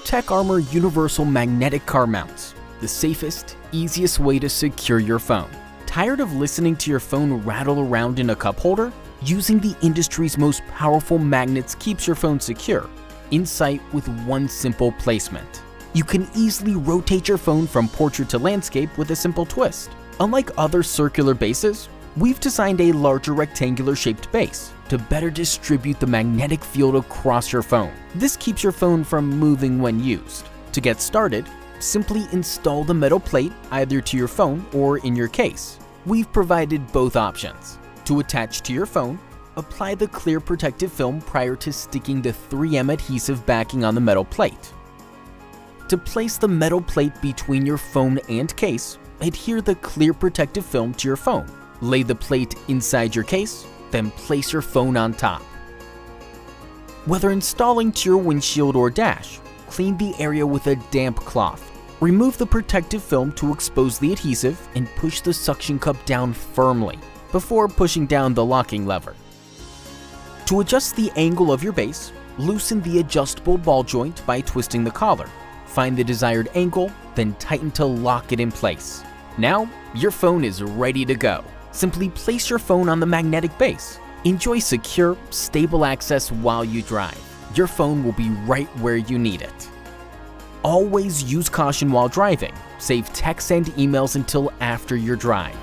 Tech Armor Universal Magnetic Car Mounts, the safest, easiest way to secure your phone. Tired of listening to your phone rattle around in a cup holder? Using the industry's most powerful magnets keeps your phone secure, in sight with one simple placement. You can easily rotate your phone from portrait to landscape with a simple twist. Unlike other circular bases, we've designed a larger rectangular shaped base to better distribute the magnetic field across your phone. This keeps your phone from moving when used. To get started, simply install the metal plate either to your phone or in your case. We've provided both options. To attach to your phone, apply the clear protective film prior to sticking the 3M adhesive backing on the metal plate. To place the metal plate between your phone and case, adhere the clear protective film to your phone. Lay the plate inside your case, then place your phone on top. Whether installing to your windshield or dash, clean the area with a damp cloth. Remove the protective film to expose the adhesive and push the suction cup down firmly before pushing down the locking lever. To adjust the angle of your base, loosen the adjustable ball joint by twisting the collar. Find the desired angle, then tighten to lock it in place. Now, your phone is ready to go. Simply place your phone on the magnetic base. Enjoy secure, stable access while you drive. Your phone will be right where you need it. Always use caution while driving. Save texts and emails until after your drive.